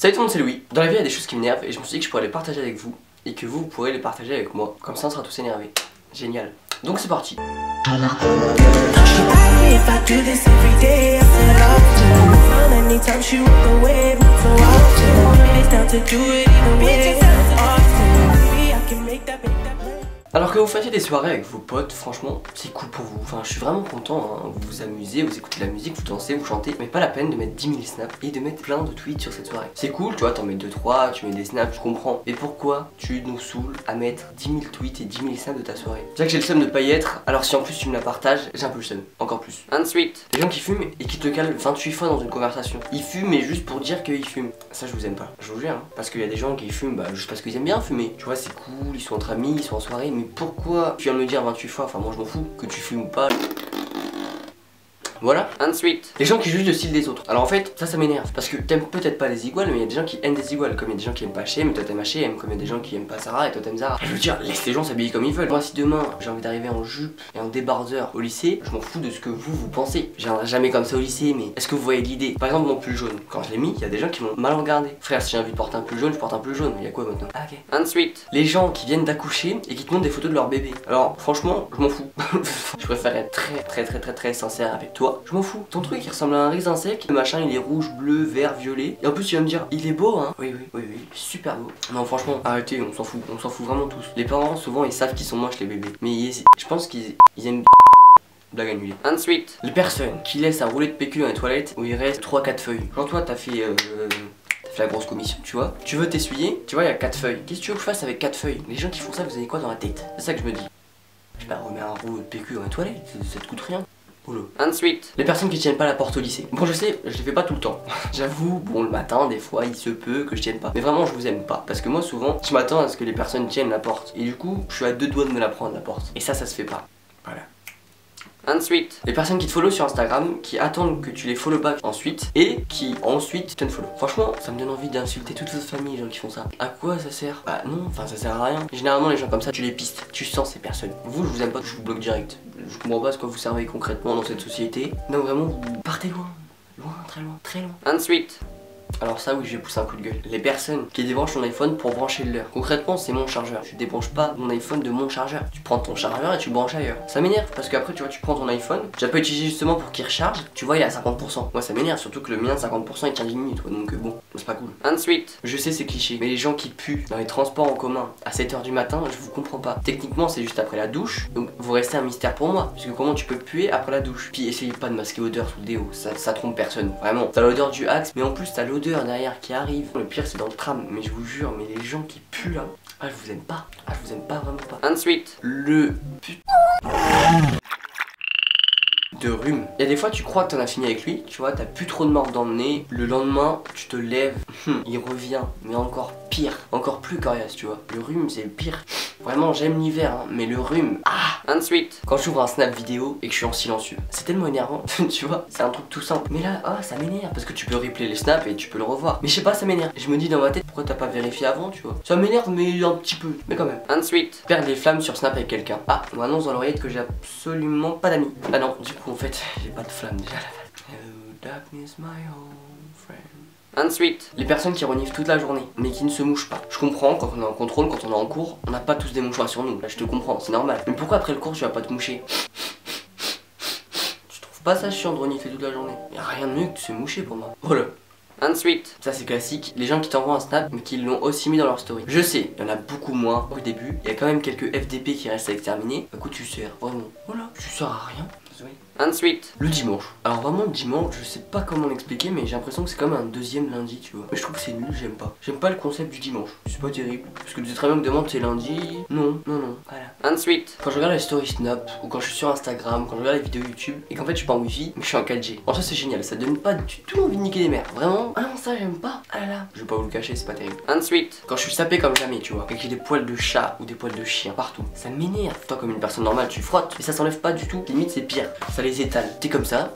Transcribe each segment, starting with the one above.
Salut tout le monde, c'est Louis. Dans la vie il y a des choses qui m'énervent et je me suis dit que je pourrais les partager avec vous et que vous pourrez les partager avec moi. Comme ça on sera tous énervés. Génial. Donc c'est parti. Alors que vous fassiez des soirées avec vos potes, franchement, c'est cool pour vous. Enfin, je suis vraiment content, hein. Vous vous amusez, vous écoutez de la musique, vous dansez, vous chantez. Mais pas la peine de mettre 10 000 snaps et de mettre plein de tweets sur cette soirée. C'est cool, tu vois, t'en mets 2-3, tu mets des snaps, je comprends. Mais pourquoi tu nous saoules à mettre 10 000 tweets et 10 000 snaps de ta soirée? C'est vrai que j'ai le seum de pas y être, alors si en plus tu me la partages, j'ai un peu le seum, encore plus. Ensuite, les gens qui fument et qui te calent 28 fois dans une conversation. Ils fument mais juste pour dire qu'ils fument. Ça je vous aime pas, je vous jure, hein. Parce qu'il y a des gens qui fument juste parce qu'ils aiment bien fumer. Tu vois, c'est cool, ils sont entre amis, ils sont en soirée, mais pourquoi tu viens me dire 28 fois, enfin moi je m'en fous, que tu fumes ou pas. Voilà. Ensuite, les gens qui jugent le style des autres. Alors en fait, ça m'énerve. Parce que t'aimes peut-être pas les iguales, mais il y a des gens qui aiment des iguales. Comme il y a des gens qui aiment pas H&M, mais toi t'aimes H&M. Comme il y a des gens qui aiment pas Sarah et toi t'aimes Zara. Je veux dire, laisse les gens s'habiller comme ils veulent. Moi, si demain j'ai envie d'arriver en jupe et en débardeur au lycée, je m'en fous de ce que vous pensez. Je viendrai jamais comme ça au lycée, mais est-ce que vous voyez l'idée? Par exemple, mon pull jaune. Quand je l'ai mis, il y a des gens qui m'ont mal regardé. Frère, si j'ai envie de porter un pull jaune, je porte un pull jaune. Il y a quoi maintenant? Ah, ok. Ensuite, les gens qui viennent d'accoucher et qui te montrent des photos de leur bébé. Alors, franchement, je m'en fous. Je préfère être très sincère avec toi. Je m'en fous. Ton truc il ressemble à un raisin sec, le machin il est rouge, bleu, vert, violet. Et en plus tu vas me dire, il est beau hein. Oui, super beau. Non franchement, arrêtez, on s'en fout vraiment tous. Les parents souvent ils savent qu'ils sont moches les bébés. Mais je pense qu'ils aiment. Blague annulée. Ensuite, les personnes qui laissent un roulet de PQ dans les toilettes où il reste 3-4 feuilles. Genre toi t'as fait la grosse commission, tu vois. Tu veux t'essuyer, tu vois il y a 4 feuilles. Qu'est-ce que tu veux que je fasse avec 4 feuilles? Les gens qui font ça, vous avez quoi dans la tête? C'est ça que je me dis. Je sais pas, remets un rouleau de PQ dans les toilettes, ça te coûte rien. Ensuite, les personnes qui tiennent pas la porte au lycée. Bon je sais, je les fais pas tout le temps. J'avoue, bon le matin des fois il se peut que je tienne pas. Mais vraiment je vous aime pas. Parce que moi souvent je m'attends à ce que les personnes tiennent la porte. Et du coup je suis à 2 doigts de me la prendre la porte. Et ça se fait pas. Voilà. Ensuite, les personnes qui te follow sur Instagram, qui attendent que tu les follow back ensuite et qui ensuite te follow. Franchement, ça me donne envie d'insulter toute votre famille, les gens qui font ça. À quoi ça sert? Bah non, enfin ça sert à rien. Généralement les gens comme ça, tu les pistes, tu sens ces personnes. Vous, je vous aime pas, je vous bloque direct. Je comprends pas à quoi vous servez concrètement dans cette société. Non vraiment, vous partez loin, très loin. Ensuite, alors ça oui, je vais pousser un coup de gueule. Les personnes qui débranchent ton iPhone pour brancher le leur. Concrètement c'est mon chargeur. Tu débranches pas mon iPhone de mon chargeur. Tu prends ton chargeur et tu le branches ailleurs. Ça m'énerve parce qu'après tu vois, tu prends ton iPhone, tu peux utiliser justement pour qu'il recharge. Tu vois il est à 50%. Moi ça m'énerve, surtout que le mien 50% il tient 10 minutes. Donc bon, c'est pas cool. Ensuite, je sais c'est cliché, mais les gens qui puent dans les transports en commun à 7h du matin, je vous comprends pas. Techniquement c'est juste après la douche. Donc vous restez un mystère pour moi. Parce que comment tu peux puer après la douche? Puis essayez pas de masquer l'odeur sous le déo. Ça trompe personne. Vraiment. T'as l'odeur du Axe, mais en plus t'as l'odeur derrière qui arrive. Le pire c'est dans le tram, mais je vous jure, mais les gens qui puent là, ah je vous aime pas, vraiment pas. Ensuite, le de rhume. Il y a des fois tu crois que t'en as fini avec lui, tu vois, t'as plus trop de morve dans le nez, le lendemain tu te lèves, il revient, mais encore pire, encore plus coriace, tu vois. Le rhume c'est le pire. Vraiment j'aime l'hiver, hein, mais le rhume, Ensuite, quand j'ouvre un snap vidéo et que je suis en silencieux, c'est tellement énervant, tu vois, c'est un truc tout simple. Mais là, ça m'énerve, parce que tu peux replay les snaps et tu peux le revoir. Mais je sais pas, ça m'énerve. Je me dis dans ma tête, pourquoi t'as pas vérifié avant, tu vois. Ça m'énerve, mais un petit peu, mais quand même. Ensuite, perdre les flammes sur snap avec quelqu'un. On m'annonce dans l'oreillette que j'ai absolument pas d'amis. Ah non, du coup en fait, j'ai pas de flamme déjà là. Hello darkness my old friend. Ensuite, les personnes qui reniflent toute la journée, mais qui ne se mouchent pas. Je comprends, quand on est en contrôle, quand on est en cours, on n'a pas tous des mouchoirs sur nous. Là, je te comprends, c'est normal. Mais pourquoi après le cours, tu vas pas te moucher? Tu trouves pas ça chiant de renifler toute la journée? Y'a rien de mieux que de se moucher pour moi. Voilà. Ensuite, ça c'est classique, les gens qui t'envoient un snap mais qui l'ont aussi mis dans leur story. Je sais, il y en a beaucoup moins au début, il y a quand même quelques FDP qui restent à exterminer. À quoi tu sers, vraiment? Voilà, tu sers à rien. Ensuite, le dimanche. Alors vraiment le dimanche, je sais pas comment l'expliquer, mais j'ai l'impression que c'est comme un deuxième lundi, tu vois. Mais je trouve que c'est nul, j'aime pas. J'aime pas le concept du dimanche. C'est pas terrible. Parce que tu sais très bien que demain c'est lundi. Non. Voilà. Ensuite, quand je regarde les stories Snap, ou quand je suis sur Instagram, quand je regarde les vidéos YouTube, et qu'en fait je suis pas en wifi, mais je suis en 4G. En ça c'est génial, ça donne pas du tout envie de niquer les mères. Vraiment. Ah non, ça j'aime pas. Ah là là. Je vais pas vous le cacher, c'est pas terrible. Ensuite, quand je suis sapé comme jamais, tu vois, et que j'ai des poils de chat ou des poils de chien partout, ça m'énerve. Toi comme une personne normale, tu frottes, et ça s'enlève pas du tout. Limite c'est pire. Ça les étale. T'es comme ça.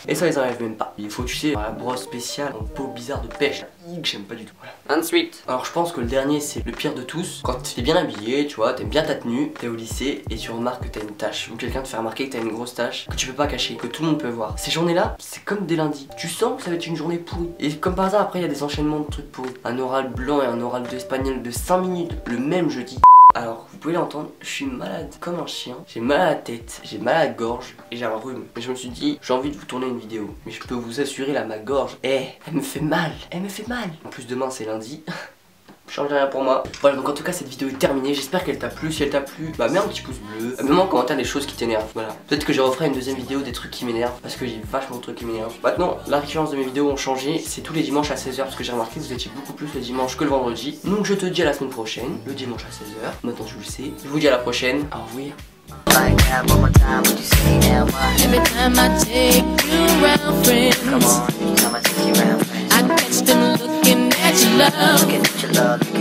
Et ça les enlève même pas. Il faut, tu sais, la brosse spéciale en peau bizarre de pêche. J'aime pas du tout. Voilà. Ensuite, alors je pense que le dernier c'est le pire de tous. Quand t'es bien habillé, tu vois, t'aimes bien ta tenue, t'es au lycée et tu remarques que t'as une tache. Ou quelqu'un te fait remarquer que t'as une grosse tache, que tu peux pas cacher, que tout le monde peut voir. Ces journées-là, c'est comme des lundis. Tu sens que ça va être une journée pourrie. Et comme par hasard, après il y a des enchaînements de trucs pourris. Un oral blanc et un oral d'espagnol de 5 minutes le même jeudi. Alors, vous pouvez l'entendre, je suis malade comme un chien, j'ai mal à la tête, j'ai mal à la gorge et j'ai un rhume. Mais je me suis dit, j'ai envie de vous tourner une vidéo. Mais je peux vous assurer là, ma gorge, elle me fait mal, elle me fait mal. En plus demain c'est lundi. Change rien pour moi. Voilà, donc en tout cas cette vidéo est terminée. J'espère qu'elle t'a plu. Si elle t'a plu, bah mets un petit pouce bleu, mets-moi en commentaire des choses qui t'énervent. Voilà, peut-être que je referai une deuxième vidéo des trucs qui m'énervent, parce que j'ai vachement de trucs qui m'énervent. Maintenant la récurrence de mes vidéos ont changé. C'est tous les dimanches à 16h, parce que j'ai remarqué que vous étiez beaucoup plus le dimanche que le vendredi. Donc je te dis à la semaine prochaine, le dimanche à 16h. Maintenant tu le sais. Je vous dis à la prochaine. Au revoir. Every time I take you around, friends, come on, every time I take you around, friends, I catch them looking at your love.